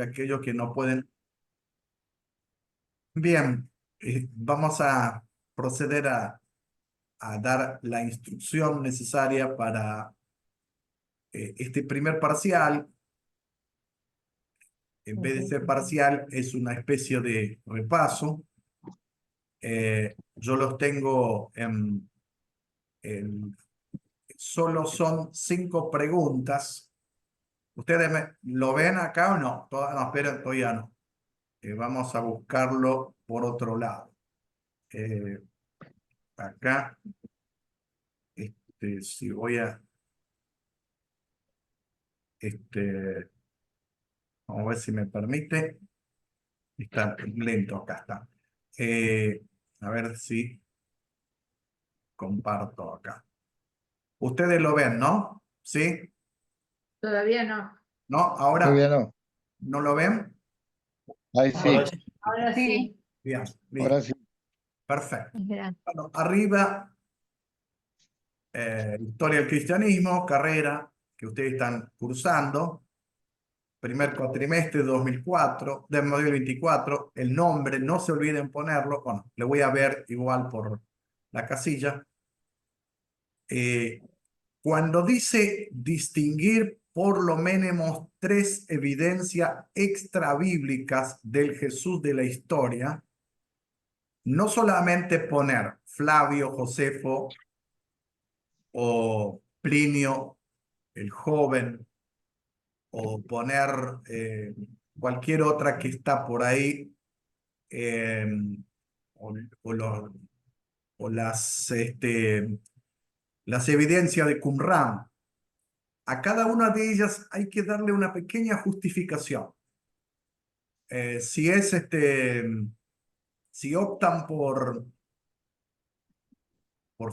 aquellos que no pueden. Bien, vamos a proceder a dar la instrucción necesaria para este primer parcial. En vez de ser parcial, es una especie de repaso. Yo los tengo solo son 5 preguntas. ¿Ustedes lo ven acá o no? No, esperen, todavía no. Vamos a buscarlo por otro lado. Acá, si voy a... vamos a ver si me permite. Está lento, acá está. A ver si comparto acá. Ustedes lo ven, ¿no? ¿Sí? Todavía no. ¿No? ¿Ahora Todavía no. no lo ven? Ahí sí, Ahora sí. Bien, ahora listo. sí. Perfecto. Gracias. Bueno, arriba, historia del cristianismo, carrera que ustedes están cursando. Primer cuatrimestre de 2004, de 2024, el nombre, no se olviden ponerlo. Bueno, le voy a ver igual por la casilla. Cuando dice distinguir por lo menos 3 evidencias extrabíblicas del Jesús de la historia, no solamente poner Flavio, Josefo o Plinio el joven, o poner cualquier otra que está por ahí, eh, o, o lo- o las evidencias de Qumran. A cada una de ellas hay que darle una pequeña justificación. Si es si optan por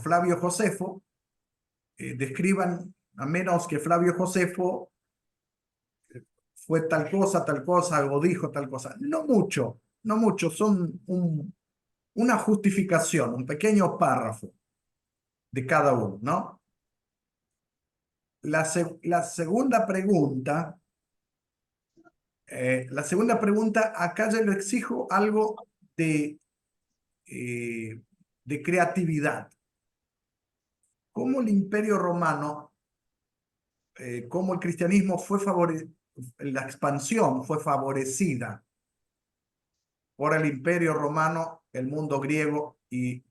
Flavio Josefo, describan, a menos que Flavio Josefo fue tal cosa, o dijo tal cosa. No mucho, no mucho, son una justificación, un pequeño párrafo de cada uno, ¿no? La segunda pregunta, acá yo le exijo algo eh, de creatividad. ¿Cómo el Imperio Romano, cómo el cristianismo fue la expansión fue favorecida por el Imperio Romano, el mundo griego y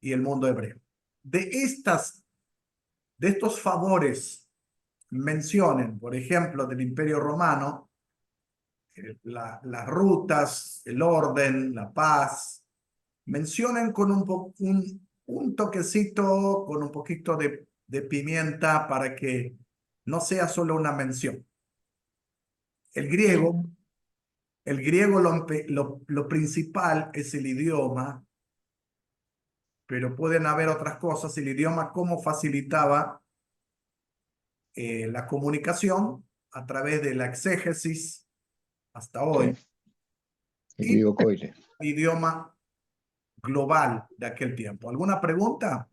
el mundo hebreo? De estos favores, mencionen, por ejemplo, del Imperio Romano, las rutas, el orden, la paz. Mencionen con un toquecito, con un poquito de pimienta para que no sea solo una mención. El griego, lo principal es el idioma, pero pueden haber otras cosas. El idioma, cómo facilitaba la comunicación a través de la exégesis hasta hoy, Sí. El y griego coile. el idioma global de aquel tiempo. ¿Alguna pregunta?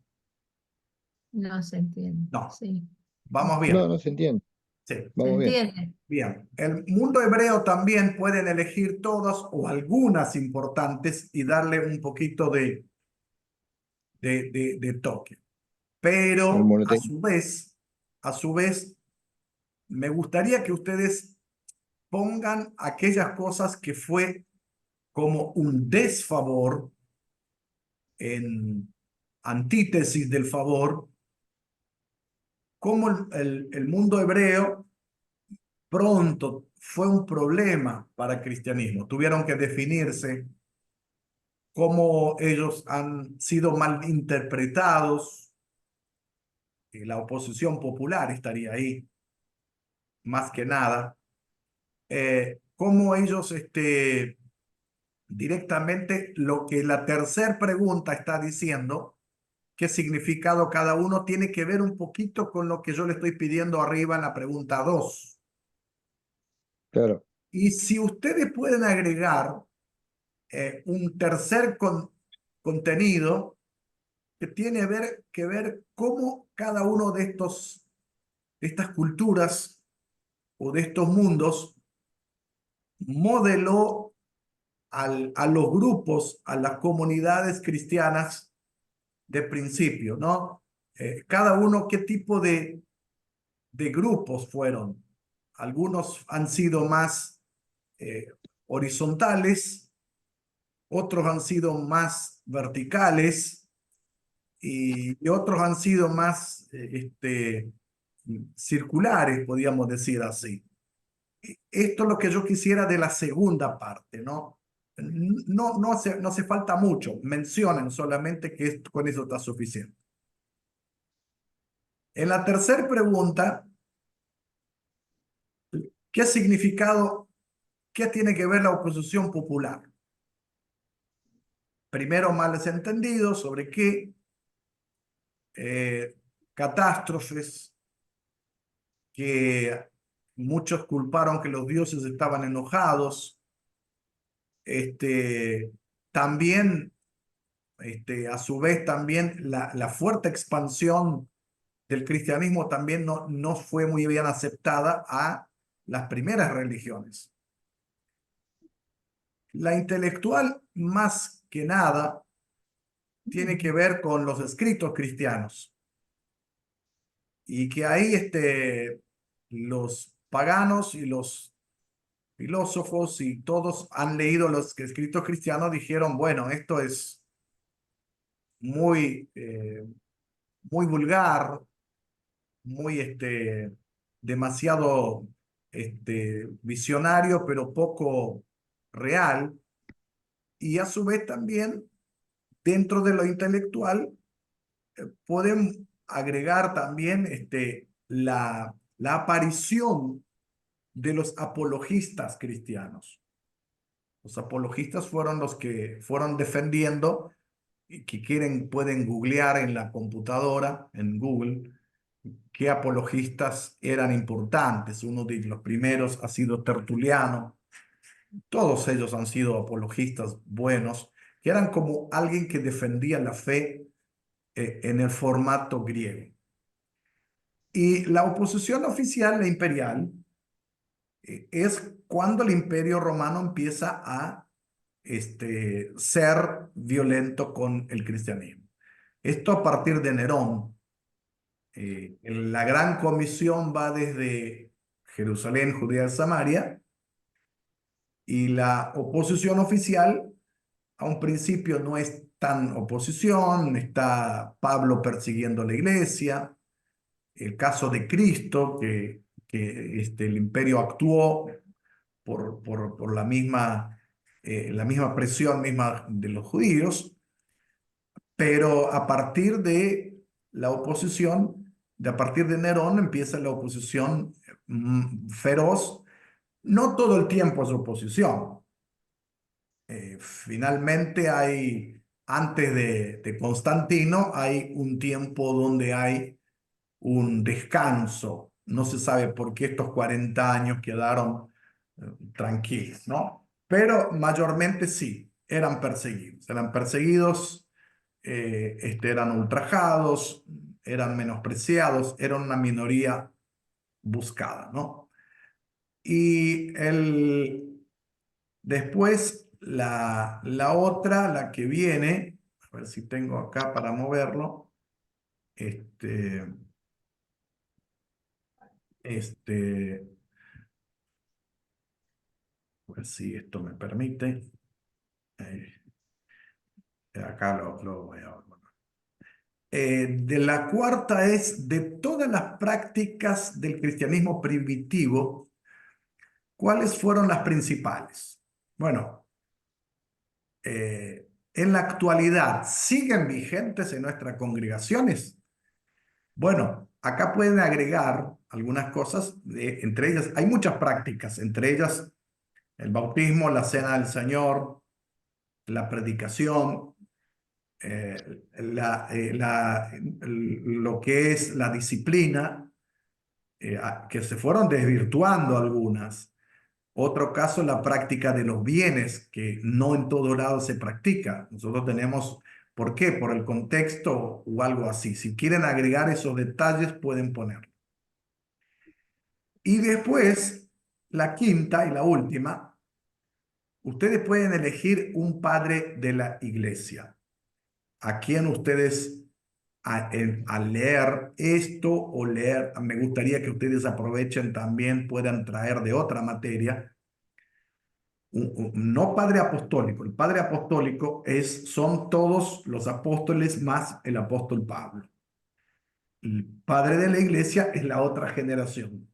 No se entiende. No. Sí. Vamos bien. No, no se entiende. Sí. ¿Se Vamos bien. entiende? Bien. El mundo hebreo también pueden elegir todas o algunas importantes y darle un poquito de toque. El Pero monoteísmo. a su vez, me gustaría que ustedes pongan aquellas cosas que fue como un desfavor en antítesis del favor, como el mundo hebreo pronto fue un problema para el cristianismo. Tuvieron que definirse, cómo ellos han sido mal interpretados, y la oposición popular estaría ahí, más que nada. Cómo ellos directamente, lo que la tercera pregunta está diciendo, qué significado cada uno, tiene que ver un poquito con lo que yo le estoy pidiendo arriba en la pregunta 2. Claro. Y si ustedes pueden agregar un tercer contenido que tiene que ver cómo cada uno de estas culturas o de estos mundos modeló a los grupos, a las comunidades cristianas de principio, ¿no? Cada uno, ¿qué tipo de grupos fueron? Algunos han sido más horizontales, otros han sido más verticales y otros han sido más circulares, podríamos decir así. Esto es lo que yo quisiera de la segunda parte, ¿no? No hace falta mucho, mencionen solamente que con eso está suficiente. En la tercera pregunta, ¿qué significado, qué tiene que ver la oposición popular? Primero, males entendidos sobre qué, catástrofes, que muchos culparon que los dioses estaban enojados. También, a su vez, también la fuerte expansión del cristianismo también no fue muy bien aceptada a las primeras religiones. La intelectual, más que nada, tiene que ver con los escritos cristianos. Y que ahí los paganos y los filósofos y todos han leído los escritos cristianos, dijeron, bueno, esto es muy, muy vulgar, muy demasiado visionario, pero poco real. Y a su vez también, dentro de lo intelectual, pueden agregar también la aparición de los apologistas cristianos. Los apologistas fueron los que fueron defendiendo, y que pueden googlear en la computadora, en Google, qué apologistas eran importantes. Uno de los primeros ha sido Tertuliano. Todos ellos han sido apologistas buenos, que eran como alguien que defendía la fe en el formato griego. Y la oposición oficial, la imperial, es cuando el Imperio Romano empieza a ser violento con el cristianismo. Esto a partir de Nerón. La gran comisión va desde Jerusalén, Judea y Samaria, y la oposición oficial a un principio no es tan oposición, está Pablo persiguiendo a la iglesia, el caso de Cristo, que el imperio actuó por la misma presión misma de los judíos, pero a partir de la oposición, a partir de Nerón empieza la oposición feroz. No todo el tiempo es oposición. Finalmente antes de Constantino, hay un tiempo donde hay un descanso. No se sabe por qué estos 40 años quedaron tranquilos, ¿no? Pero mayormente sí, eran perseguidos. Eran perseguidos, eran ultrajados, eran menospreciados, eran una minoría buscada, ¿no? Y después la otra, la que viene, a ver si tengo acá para moverlo, a ver si esto me permite. Acá lo voy a... de la cuarta es de todas las prácticas del cristianismo primitivo, ¿cuáles fueron las principales? Bueno, en la actualidad, ¿siguen vigentes en nuestras congregaciones? Bueno, acá pueden agregar algunas cosas, entre ellas, hay muchas prácticas, entre ellas el bautismo, la cena del Señor, la predicación, lo que es la disciplina, que se fueron desvirtuando algunas. Otro caso, la práctica de los bienes, que no en todo lado se practica. Nosotros tenemos, ¿por qué? Por el contexto o algo así. Si quieren agregar esos detalles, pueden ponerlo. Y después, la quinta y la última, ustedes pueden elegir un padre de la iglesia. ¿A quién ustedes, al leer esto o leer, me gustaría que ustedes aprovechen también, puedan traer de otra materia, no padre apostólico? El padre apostólico son todos los apóstoles más el apóstol Pablo. El padre de la iglesia es la otra generación.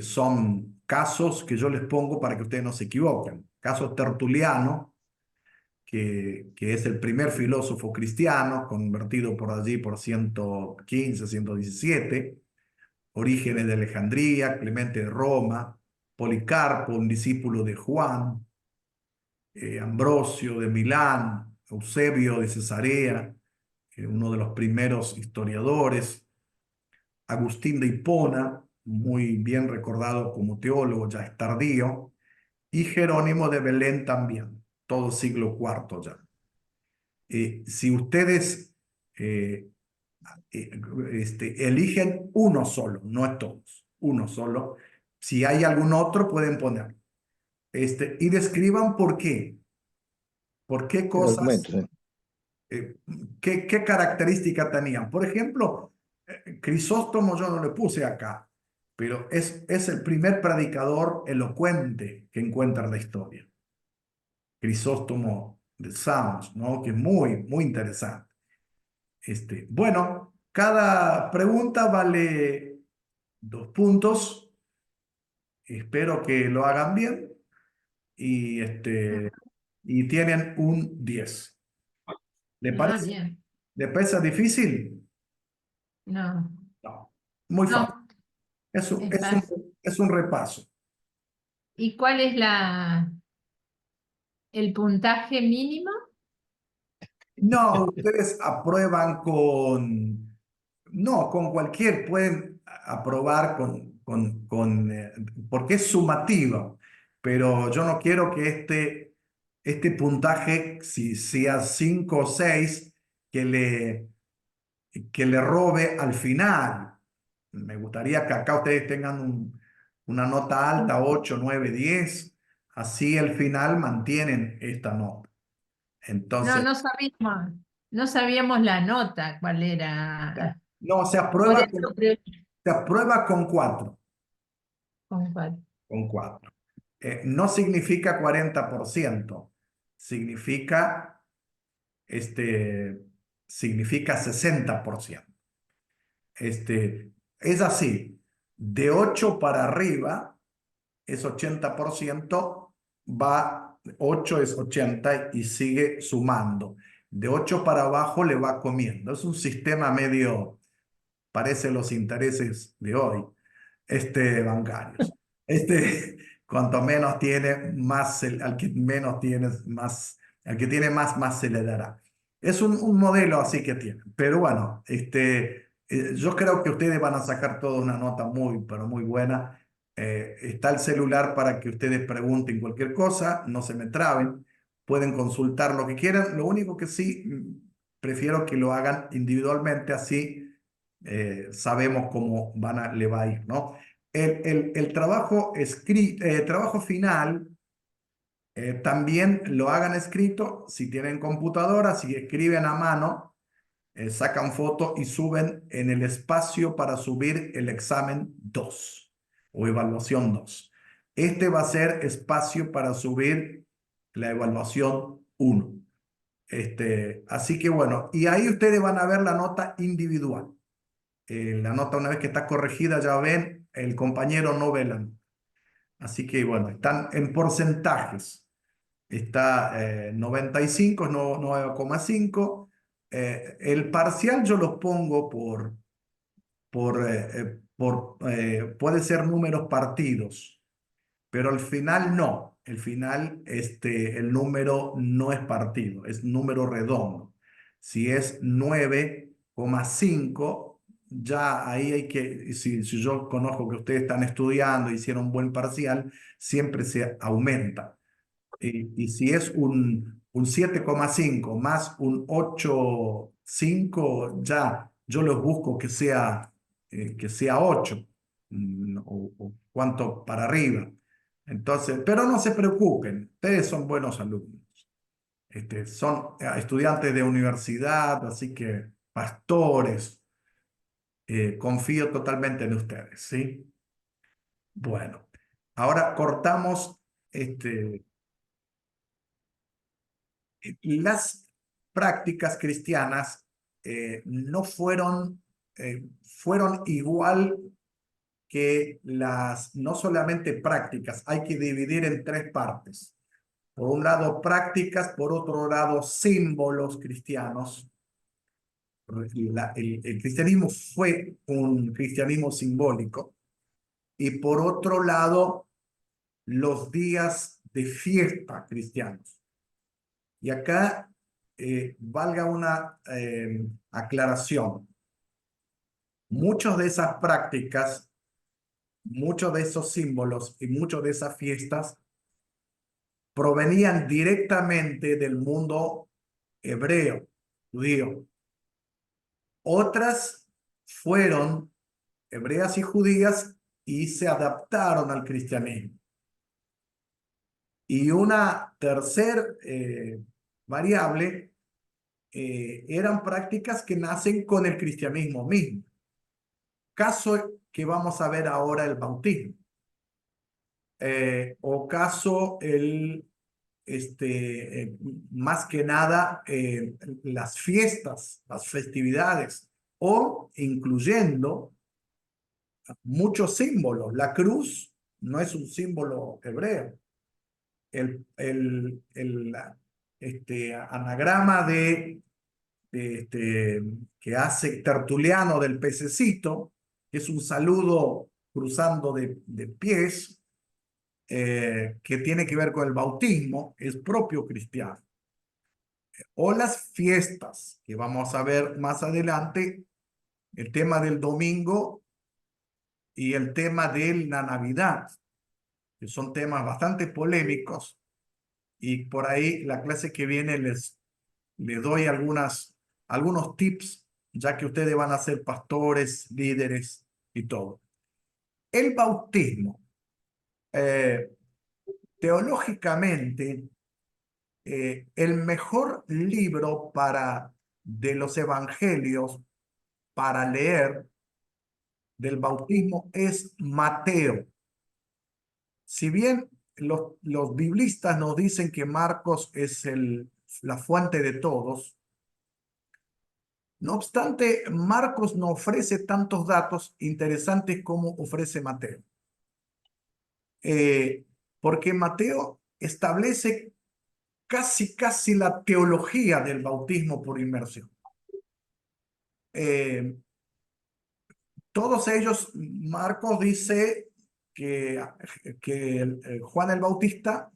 Son casos que yo les pongo para que ustedes no se equivoquen. Caso Tertuliano, que es el primer filósofo cristiano, convertido por allí por 115, 117. Orígenes de Alejandría, Clemente de Roma, Policarpo, un discípulo de Juan, Ambrosio de Milán, Eusebio de Cesarea, uno de los primeros historiadores, Agustín de Hipona, muy bien recordado como teólogo, ya es tardío, y Jerónimo de Belén también, todo siglo IV ya. Si ustedes eh, eligen uno solo, no es todos, uno solo, si hay algún otro pueden poner. Y describan por qué El cosas, argumento, sí. qué características tenían. Por ejemplo, Crisóstomo yo no le puse acá, pero es el primer predicador elocuente que encuentra en la historia. Crisóstomo de Samos, ¿no? Que es muy, muy interesante. Bueno, cada pregunta vale 2 puntos. Espero que lo hagan bien y, y tienen un 10. ¿Le Ah, parece? bien. ¿Le parece difícil? No, No, muy fácil. no, Es un, es es un, fácil. es un repaso. ¿Y cuál es el puntaje mínimo? No, ustedes aprueban no, con cualquier, pueden aprobar porque es sumativo, pero yo no quiero que este puntaje, si sea 5 o 6, que le robe al final. Me gustaría que acá ustedes tengan una nota alta, 8, 9, 10, así al final mantienen esta nota. No, Entonces, no sabíamos la nota, cuál era. no, se Por aprueba eso se aprueba con 4, con cuál. con 4. No significa 40%, significa, este, significa 60%. Es así, de 8 para arriba es 80%, 8 es 80 y sigue sumando. De 8 para abajo le va comiendo. Es un sistema medio, parece los intereses de hoy, bancarios. Cuanto menos tiene, al que menos tiene, al que tiene más se le dará. Es un modelo así que tiene. Pero bueno, yo creo que ustedes van a sacar toda una nota muy, pero muy buena. Está el celular para que ustedes pregunten cualquier cosa, no se me traben, pueden consultar lo que quieran. Lo único que sí, prefiero que lo hagan individualmente, así sabemos cómo le va a ir, ¿no? El trabajo final, también lo hagan escrito. Si tienen computadora, si escriben a mano, sacan foto y suben en el espacio para subir el examen 2 o evaluación 2. Va a ser espacio para subir la evaluación 1. Así que bueno, y ahí ustedes van a ver la nota individual. La nota, una vez que está corregida, ya ven, el compañero no ve la nota. Así que bueno, están en porcentajes. Está 95, 9,5. El parcial yo los pongo puede ser números partidos, pero al final no. El final, el número no es partido, es número redondo. Si es 9,5, ya ahí hay que, si yo conozco que ustedes están estudiando, hicieron un buen parcial, siempre se aumenta. Y si es un 7,5 más un 8,5, ya yo los busco que sea 8, o cuánto para arriba. Entonces, pero no se preocupen, ustedes son buenos alumnos. Son estudiantes de universidad, así que pastores, confío totalmente en ustedes, ¿sí? Bueno, ahora cortamos las prácticas cristianas no fueron igual que no solamente prácticas, hay que dividir en tres partes. Por un lado prácticas, por otro lado símbolos cristianos. El cristianismo fue un cristianismo simbólico. Y por otro lado, los días de fiesta cristianos. Y acá valga una aclaración. Muchas de esas prácticas, muchos de esos símbolos y muchas de esas fiestas provenían directamente del mundo hebreo, judío. Otras fueron hebreas y judías y se adaptaron al cristianismo. Y una tercera variable eran prácticas que nacen con el cristianismo mismo. Caso que vamos a ver ahora el bautismo. O caso más que nada las fiestas, las festividades, o incluyendo muchos símbolos. La cruz no es un símbolo hebreo. El anagrama que hace Tertuliano del pececito, que es un saludo cruzando de pies, que tiene que ver con el bautismo, es propio cristiano. O las fiestas, que vamos a ver más adelante, el tema del domingo y el tema de la Navidad, que son temas bastante polémicos, y por ahí la clase que viene les doy algunos tips, ya que ustedes van a ser pastores, líderes y todo. El bautismo, teológicamente, el mejor libro de los evangelios para leer del bautismo es Mateo. Si bien los biblistas nos dicen que Marcos es la fuente de todos, no obstante, Marcos no ofrece tantos datos interesantes como ofrece Mateo. Porque Mateo establece casi la teología del bautismo por inmersión. Todos ellos, Marcos dice que Juan el Bautista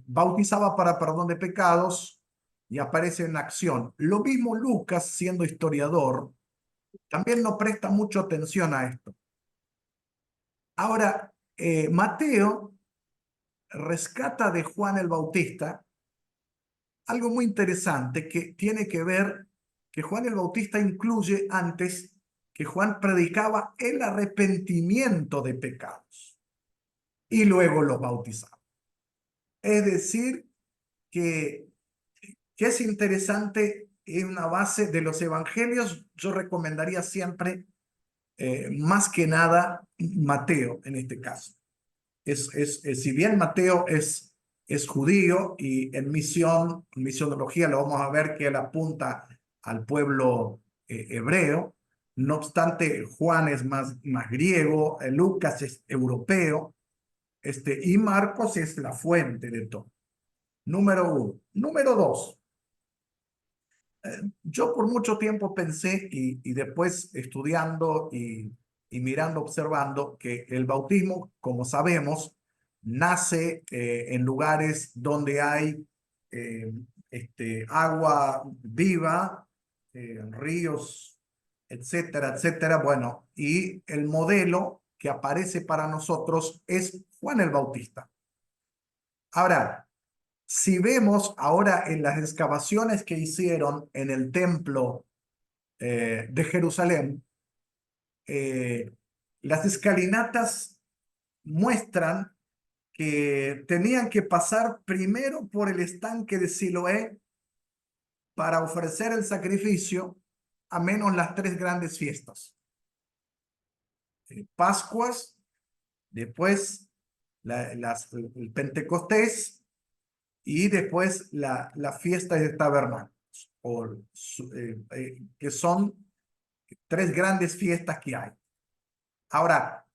bautizaba para perdón de pecados y aparece en acción. Lo mismo Lucas, siendo historiador, también no presta mucha atención a esto. Ahora, Mateo rescata de Juan el Bautista algo muy interesante que tiene que ver que Juan el Bautista incluye antes que Juan predicaba el arrepentimiento de pecados y luego los bautizaba. Es decir, que es interesante, en una base de los evangelios, yo recomendaría siempre, más que nada, Mateo en este caso. Si bien Mateo es judío y en misionología lo vamos a ver que él apunta al pueblo hebreo, no obstante Juan es más griego, Lucas es europeo, y Marcos es la fuente de todo. Número uno. Número dos. Yo por mucho tiempo pensé y después estudiando y mirando, observando que el bautismo, como sabemos, nace en lugares donde hay agua viva, ríos, etcétera, etcétera. Bueno, y el modelo que aparece para nosotros es Juan el Bautista. Ahora, si vemos ahora en las excavaciones que hicieron en el templo de Jerusalén, las escalinatas muestran que tenían que pasar primero por el estanque de Siloé para ofrecer el sacrificio, a menos las tres grandes fiestas. Pascuas, después el Pentecostés y después la fiesta de tabernáculos, que son tres grandes fiestas que hay. Ahora,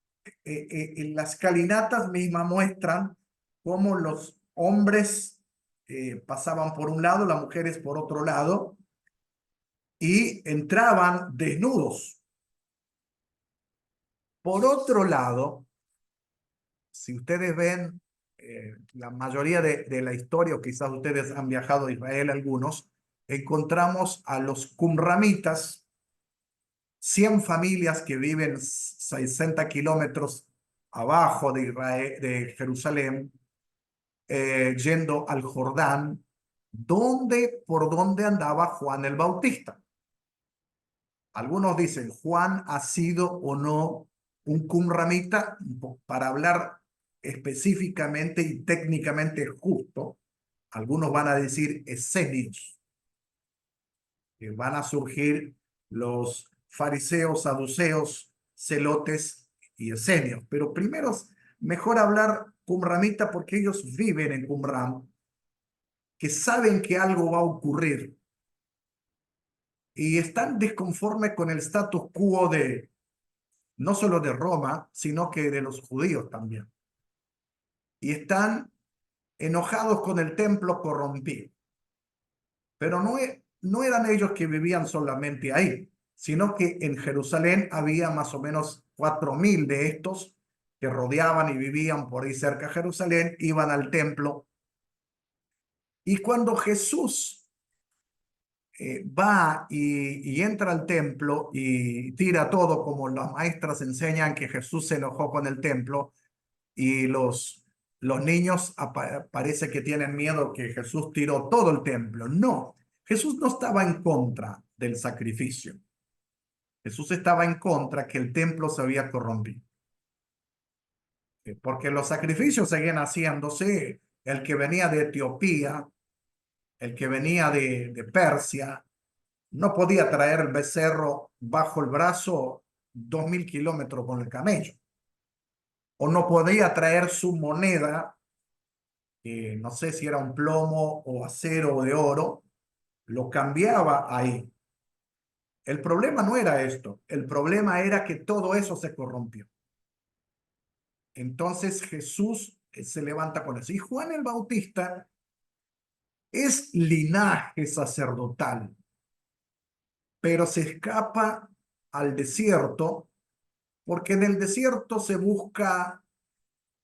las escalinatas mismas muestran cómo los hombres pasaban por un lado, las mujeres por otro lado, y entraban desnudos. Por otro lado, si ustedes ven la mayoría de la historia, o quizás ustedes han viajado a Israel algunos, encontramos a los cumramitas, 100 familias que viven 60 kilómetros abajo de Israel, de Jerusalén, yendo al Jordán, por donde andaba Juan el Bautista. Algunos dicen, Juan ha sido o no un cumramita. Para hablar específicamente y técnicamente justo, algunos van a decir esenios, que van a surgir los fariseos, saduceos, celotes y esenios. Pero primero, mejor hablar cumramita porque ellos viven en Qumran, que saben que algo va a ocurrir y están desconformes con el status quo de no solo de Roma, sino que de los judíos también. Y están enojados con el templo corrompido. Pero no eran ellos que vivían solamente ahí, sino que en Jerusalén había más o menos 4.000 de estos que rodeaban y vivían por ahí cerca de Jerusalén, iban al templo. Y cuando Jesús va y entra al templo y tira todo, como las maestras enseñan que Jesús se enojó con el templo, y los niños parece que tienen miedo que Jesús tiró todo el templo. No, Jesús no estaba en contra del sacrificio. Jesús estaba en contra que el templo se había corrompido. Porque los sacrificios seguían haciéndose. El que venía de Etiopía, el que venía de Persia, no podía traer el becerro bajo el brazo 2.000 kilómetros con el camello. O no podía traer su moneda, no sé si era un plomo o acero o de oro, lo cambiaba ahí. El problema no era esto, el problema era que todo eso se corrompió. Entonces Jesús se levanta con eso. Y Juan el Bautista es linaje sacerdotal, pero se escapa al desierto porque en el desierto se busca,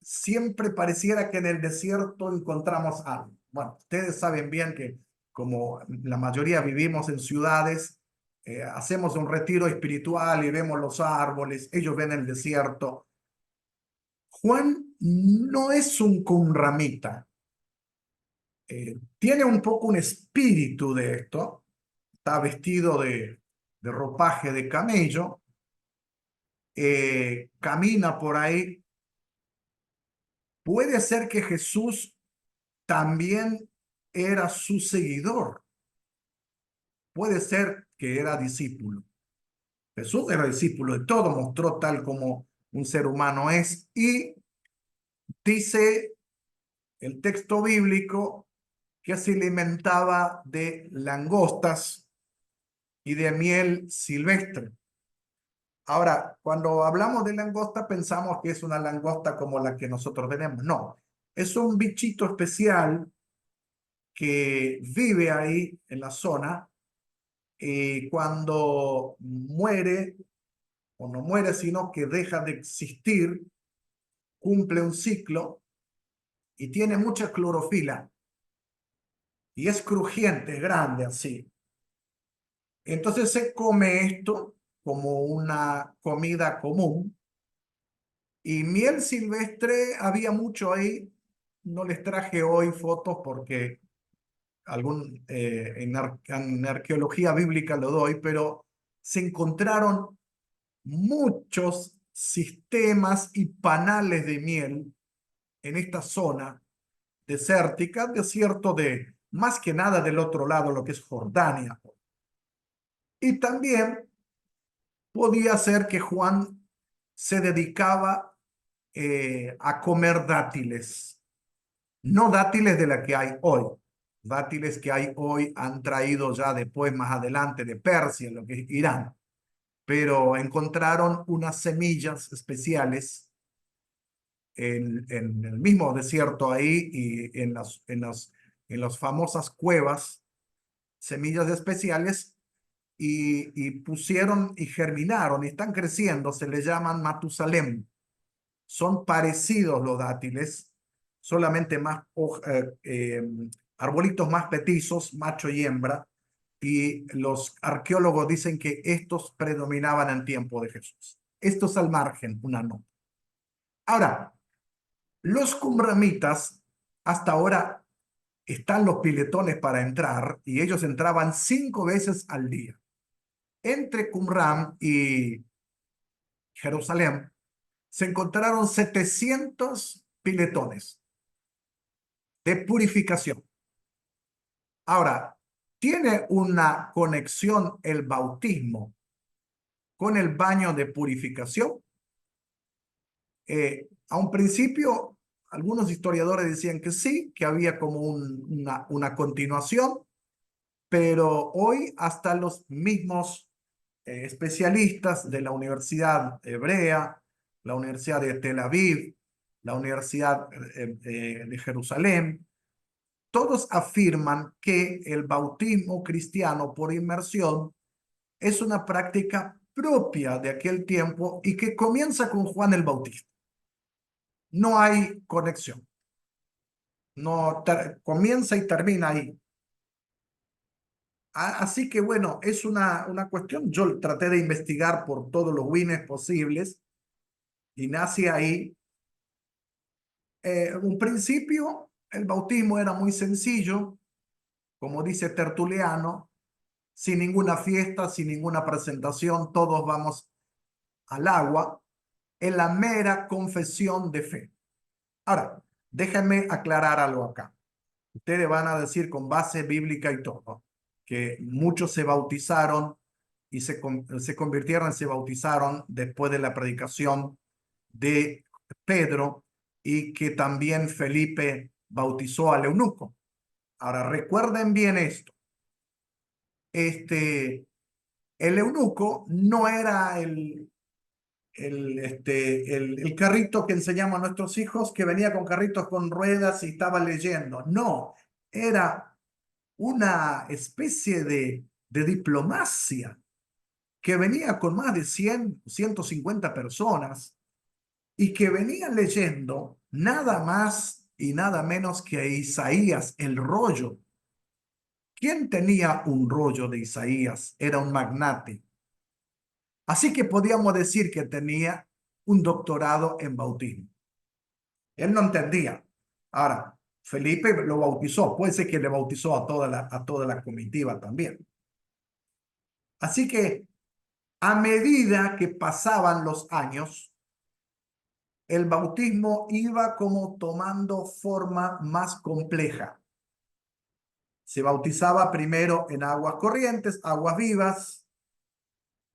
siempre pareciera que en el desierto encontramos algo. Bueno, ustedes saben bien que como la mayoría vivimos en ciudades, hacemos un retiro espiritual y vemos los árboles, ellos ven el desierto. Juan no es un cumramita. Tiene un poco un espíritu de esto. Está vestido de ropaje de camello. Camina por ahí. Puede ser que Jesús también era su seguidor. Puede ser que era discípulo. Jesús era discípulo de todo, mostró tal como un ser humano es. Y dice el texto bíblico que se alimentaba de langostas y de miel silvestre. Ahora, cuando hablamos de langosta, pensamos que es una langosta como la que nosotros tenemos. No, es un bichito especial que vive ahí en la zona, y cuando muere, o no muere, sino que deja de existir, cumple un ciclo y tiene mucha clorofila. Y es crujiente, grande así. Entonces se come esto como una comida común. Y miel silvestre había mucho ahí. No les traje hoy fotos porque en arqueología bíblica lo doy, pero se encontraron muchos sistemas y panales de miel en esta zona desértica, desierto de, más que nada del otro lado, lo que es Jordania. Y también podía ser que Juan se dedicaba a comer dátiles, no dátiles de la que hay hoy. Dátiles que hay hoy han traído ya después, más adelante, de Persia, lo que es Irán. Pero encontraron unas semillas especiales en el mismo desierto ahí y en las famosas cuevas, semillas especiales, y pusieron y germinaron y están creciendo, se le llaman Matusalem. Son parecidos los dátiles, solamente más arbolitos más petizos, macho y hembra, y los arqueólogos dicen que estos predominaban en tiempo de Jesús. Esto es al margen, una nota. Ahora, los qumramitas, hasta ahora están los piletones para entrar y ellos entraban 5 veces al día. Entre Qumram y Jerusalén se encontraron 700 piletones de purificación. Ahora, ¿tiene una conexión el bautismo con el baño de purificación? A un principio, algunos historiadores decían que sí, que había como una continuación, pero hoy hasta los mismos especialistas de la Universidad Hebrea, la Universidad de Tel Aviv, la Universidad de Jerusalén, todos afirman que el bautismo cristiano por inmersión es una práctica propia de aquel tiempo y que comienza con Juan el Bautista. No hay conexión. No comienza y termina ahí. Así que bueno, es una cuestión. Yo traté de investigar por todos los wines posibles y nace ahí. En un principio, el bautismo era muy sencillo, como dice Tertuliano, sin ninguna fiesta, sin ninguna presentación, todos vamos al agua, en la mera confesión de fe. Ahora, déjenme aclarar algo acá. Ustedes van a decir con base bíblica y todo, que muchos se bautizaron y se convirtieron, se bautizaron después de la predicación de Pedro y que también Felipe bautizó al eunuco. Ahora, recuerden bien esto. El eunuco no era el carrito que enseñamos a nuestros hijos, que venía con carritos con ruedas y estaba leyendo. No, era una especie de diplomacia que venía con más de 100, 150 personas y que venían leyendo nada más y nada menos que a Isaías, el rollo. ¿Quién tenía un rollo de Isaías? Era un magnate. Así que podíamos decir que tenía un doctorado en bautismo. Él no entendía. Ahora, Felipe lo bautizó. Puede ser que le bautizó a toda la comitiva también. Así que a medida que pasaban los años, el bautismo iba como tomando forma más compleja. Se bautizaba primero en aguas corrientes, aguas vivas,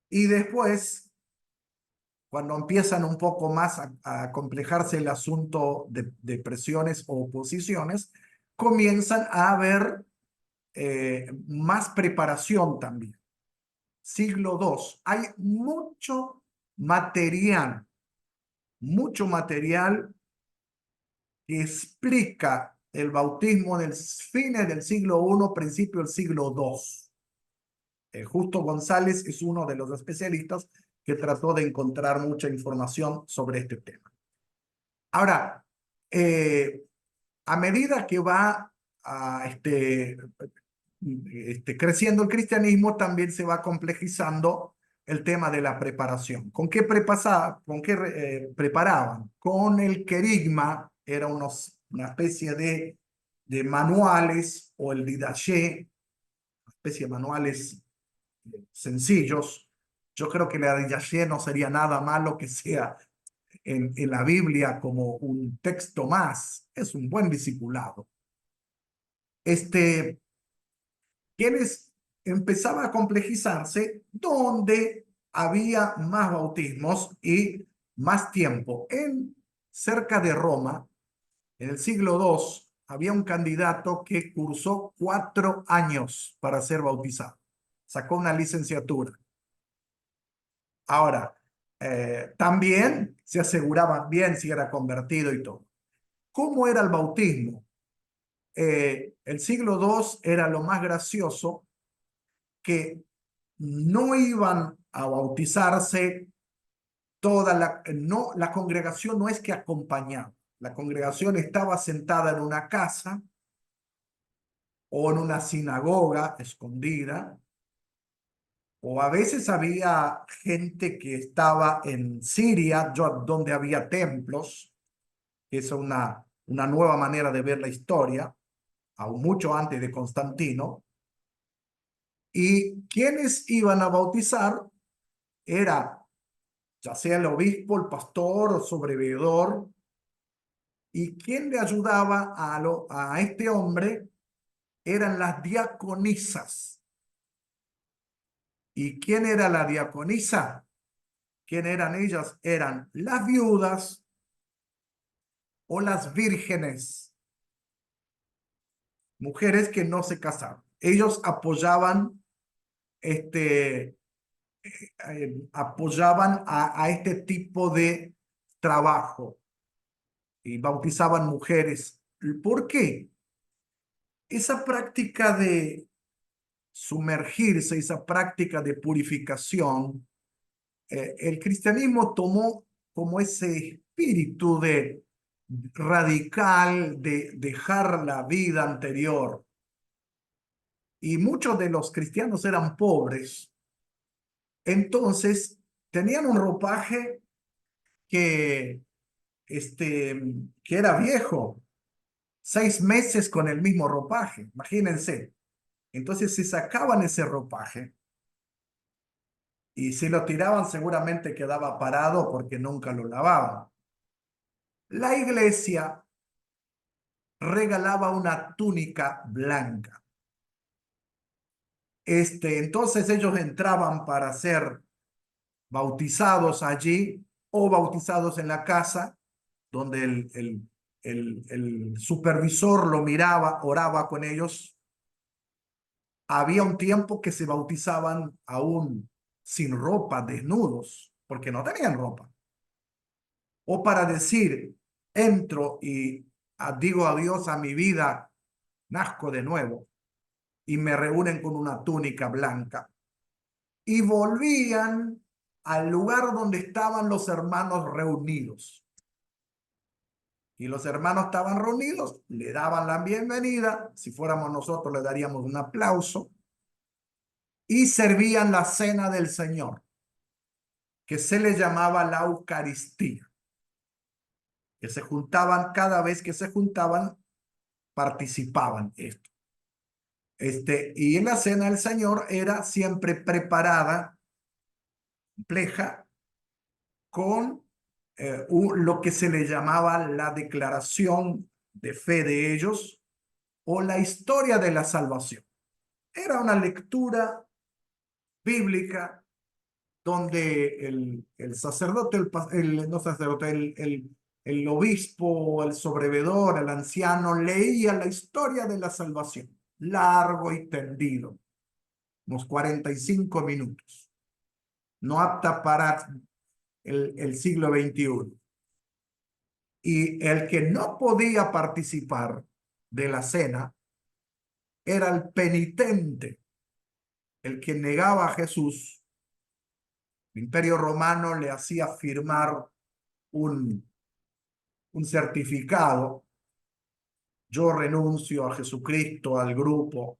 y después, cuando empiezan un poco más a complejarse el asunto de presiones o oposiciones, comienzan a haber más preparación también. Siglo II. Hay mucho material que explica el bautismo en el fines del siglo I, principio del siglo II. Justo González es uno de los especialistas que trató de encontrar mucha información sobre este tema. Ahora, a medida que va creciendo el cristianismo, también se va complejizando el tema de la preparación. ¿Con qué preparaban? Con el querigma, era una especie de manuales, o el didaché, una especie de manuales sencillos, Yo creo que la de Yahshua no sería nada malo que sea en la Biblia como un texto más. Es un buen discipulado. Quienes empezaba a complejizarse donde había más bautismos y más tiempo. Cerca de Roma, en el siglo II, había un candidato que cursó 4 años para ser bautizado. Sacó una licenciatura. Ahora, también se aseguraban bien si era convertido y todo. ¿Cómo era el bautismo? El siglo II era lo más gracioso, que no iban a bautizarse la congregación no es que acompañaba. La congregación estaba sentada en una casa o en una sinagoga escondida, o a veces había gente que estaba en Siria, donde había templos, que es una nueva manera de ver la historia, aún mucho antes de Constantino. Y quienes iban a bautizar era ya sea el obispo, el pastor o sobreveedor. Y quien le ayudaba a este hombre eran las diaconisas. ¿Y quién era la diaconisa? ¿Quién eran ellas? Eran las viudas o las vírgenes, mujeres que no se casaron. Ellos apoyaban a este tipo de trabajo y bautizaban mujeres. ¿Por qué? Esa práctica de sumergirse, esa práctica de purificación, el cristianismo tomó como ese espíritu de radical de dejar la vida anterior. Y muchos de los cristianos eran pobres, entonces tenían un ropaje que, que era viejo, 6 meses con el mismo ropaje, imagínense. Entonces se sacaban ese ropaje y si lo tiraban seguramente quedaba parado porque nunca lo lavaban. La iglesia regalaba una túnica blanca. Entonces ellos entraban para ser bautizados allí o bautizados en la casa donde el supervisor lo miraba, oraba con ellos. Había un tiempo que se bautizaban aún sin ropa, desnudos, porque no tenían ropa. O para decir, entro y digo adiós a mi vida, nazco de nuevo, y me reúnen con una túnica blanca. Y volvían al lugar donde estaban los hermanos reunidos. Y los hermanos estaban reunidos, le daban la bienvenida, si fuéramos nosotros le daríamos un aplauso, y servían la cena del Señor, que se le llamaba la Eucaristía, que se juntaban, cada vez que se juntaban, participaban esto. Y en la cena del Señor era siempre preparada, compleja, con lo que se le llamaba la declaración de fe de ellos o la historia de la salvación. Era una lectura bíblica donde el sacerdote, no sacerdote, el obispo, el sobreveedor, el anciano, leía la historia de la salvación, largo y tendido, unos 45 minutos, no apta para el siglo XXI. Y el que no podía participar de la cena era el penitente, el que negaba a Jesús. El Imperio Romano le hacía firmar un certificado. Yo renuncio a Jesucristo, al grupo.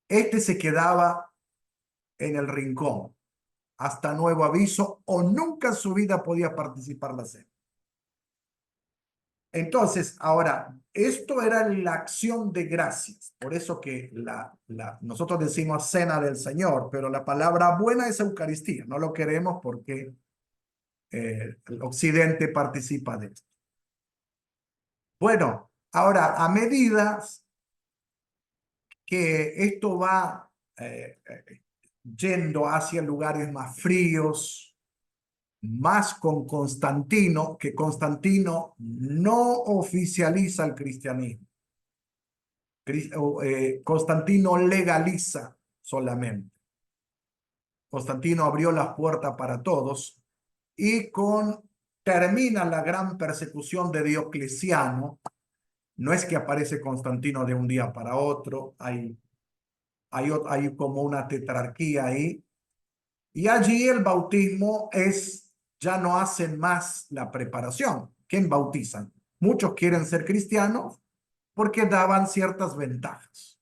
Se quedaba en el rincón hasta nuevo aviso o nunca en su vida podía participar en la cena. Entonces, ahora, esto era la acción de gracias. Por eso que nosotros decimos cena del Señor, pero la palabra buena es Eucaristía. No lo queremos porque el Occidente participa de esto. Bueno, ahora, a medida que esto va yendo hacia lugares más fríos, más con Constantino, que Constantino no oficializa el cristianismo. Constantino legaliza solamente. Constantino abrió las puertas para todos y termina la gran persecución de Diocleciano. No es que aparece Constantino de un día para otro, hay como una tetrarquía ahí. Y allí el bautismo ya no hacen más la preparación. ¿Quién bautizan? Muchos quieren ser cristianos porque daban ciertas ventajas.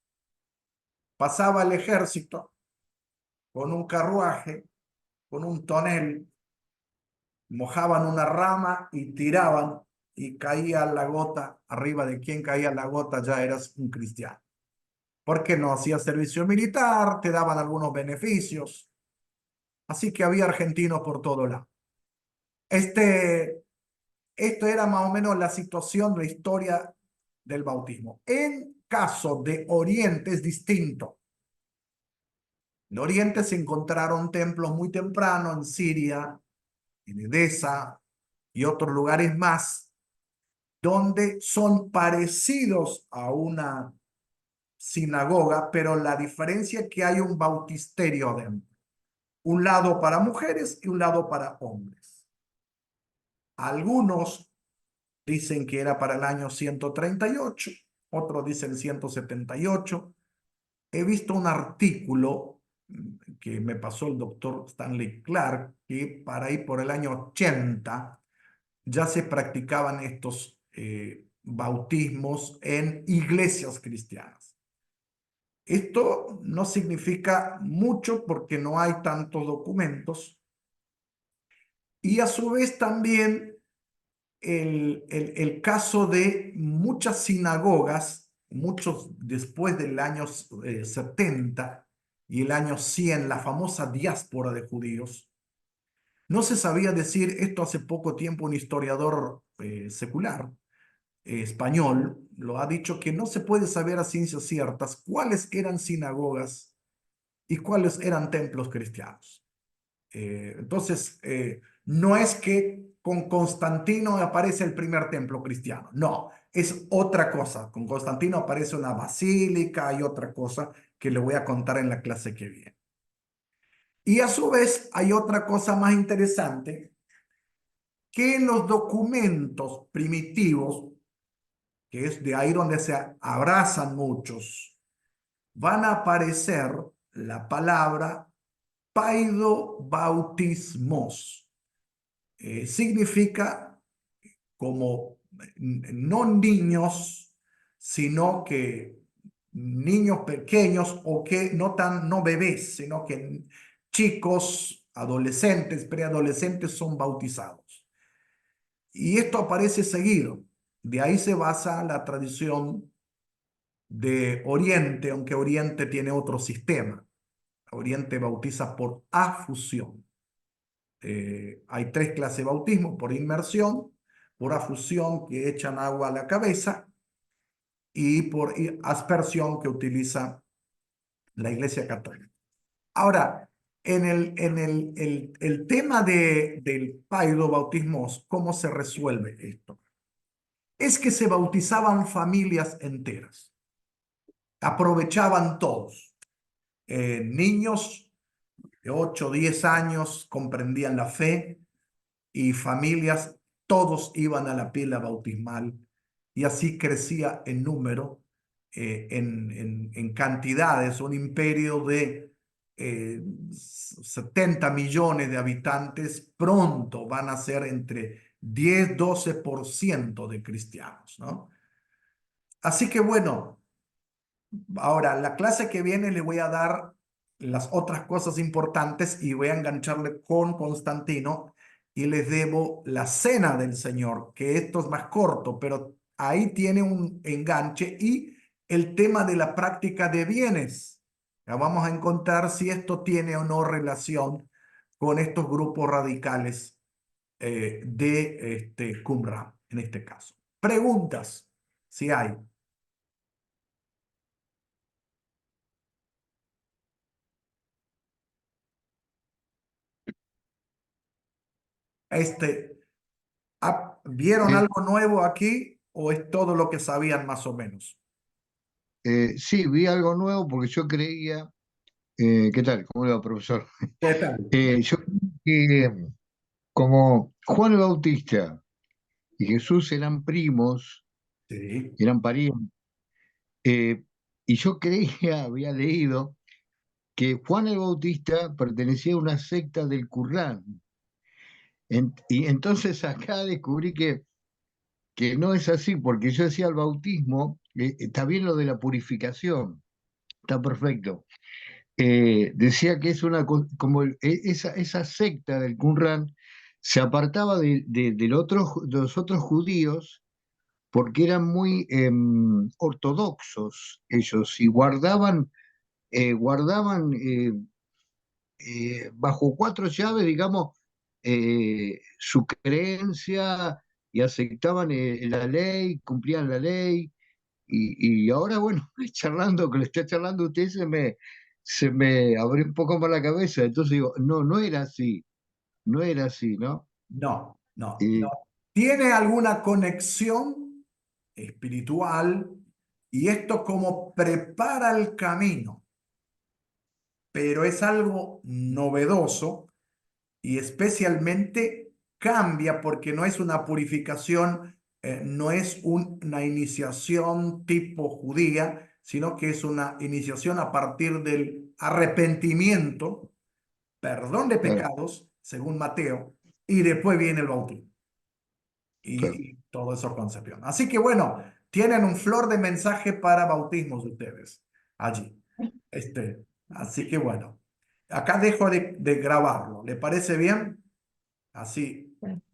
Pasaba el ejército con un carruaje, con un tonel, mojaban una rama y tiraban y caía la gota. Arriba de quien caía la gota ya eras un cristiano. Porque no hacías servicio militar, te daban algunos beneficios. Así que había argentinos por todo lado. Esto era más o menos la situación, la historia del bautismo. En caso de Oriente es distinto. En Oriente se encontraron templos muy temprano en Siria, en Edesa y otros lugares más, donde son parecidos a una sinagoga, pero la diferencia es que hay un bautisterio adentro. Un lado para mujeres y un lado para hombres. Algunos dicen que era para el año 138, otros dicen 178. He visto un artículo que me pasó el doctor Stanley Clark, que para ir por el año 80 ya se practicaban estos bautismos en iglesias cristianas. Esto no significa mucho porque no hay tantos documentos y a su vez también el caso de muchas sinagogas, muchos después del año 70 y el año 100, la famosa diáspora de judíos. No se sabía decir esto hace poco tiempo, un historiador secular español lo ha dicho, que no se puede saber a ciencias ciertas cuáles eran sinagogas y cuáles eran templos cristianos. Entonces, no es que con Constantino aparece el primer templo cristiano, no, es otra cosa. Con Constantino aparece una basílica y otra cosa que le voy a contar en la clase que viene. Y a su vez hay otra cosa más interesante, que en los documentos primitivos, que es de ahí donde se abrazan muchos, van a aparecer la palabra paidobautismos. Significa como no niños, sino que niños pequeños o que no bebés, sino que chicos, adolescentes, preadolescentes son bautizados. Y esto aparece seguido. De ahí se basa la tradición de Oriente, aunque Oriente tiene otro sistema. Oriente bautiza por afusión. Hay tres clases de bautismo: por inmersión, por afusión, que echan agua a la cabeza, y por aspersión, que utiliza la Iglesia Católica. Ahora, en el tema del paido bautismos, ¿cómo se resuelve esto? Es que se bautizaban familias enteras. Aprovechaban todos. Niños de 8 o 10 años comprendían la fe, y familias, todos iban a la pila bautismal, y así crecía en número, en cantidades. Un imperio de 70 millones de habitantes pronto van a ser entre 10-12% de cristianos, ¿no? Así que bueno, ahora la clase que viene le voy a dar las otras cosas importantes y voy a engancharle con Constantino, y les debo la cena del Señor, que esto es más corto, pero ahí tiene un enganche y el tema de la práctica de bienes. Ya vamos a encontrar si esto tiene o no relación con estos grupos radicales de Qumran, en este caso. Preguntas, si hay. ¿Vieron Eh, algo nuevo aquí o es todo lo que sabían más o menos? sí, vi algo nuevo porque yo creía, ¿qué tal? ¿Cómo le va, profesor? ¿Qué tal? Yo creía que como Juan el Bautista y Jesús eran primos, Sí, eran parientes, eh, y yo creía, había leído, que Juan el Bautista pertenecía a una secta del Qur'án. Y entonces acá descubrí que no es así, porque yo decía el bautismo, está bien lo de la purificación, está perfecto. Decía que es como esa secta del Qumran se apartaba de los otros judíos porque eran muy ortodoxos ellos y guardaban bajo cuatro llaves, digamos, su creencia y aceptaban la ley, cumplían la ley. Y ahora, bueno, charlando, que le está charlando a usted, se me abrió un poco más la cabeza. Entonces digo, no, no era así, no era así, ¿no? no, no, no. Eh, ¿Tiene alguna conexión espiritual? Y esto como prepara el camino, pero es algo novedoso y especialmente cambia porque no es una purificación, no es una iniciación tipo judía, sino que es una iniciación a partir del arrepentimiento, perdón de claro, pecados, según Mateo, y después viene el bautismo claro. y todo eso concepción. Así que bueno, tienen un flor de mensaje para bautismos ustedes allí. Así que bueno, acá dejo de grabarlo. ¿Le parece bien? Así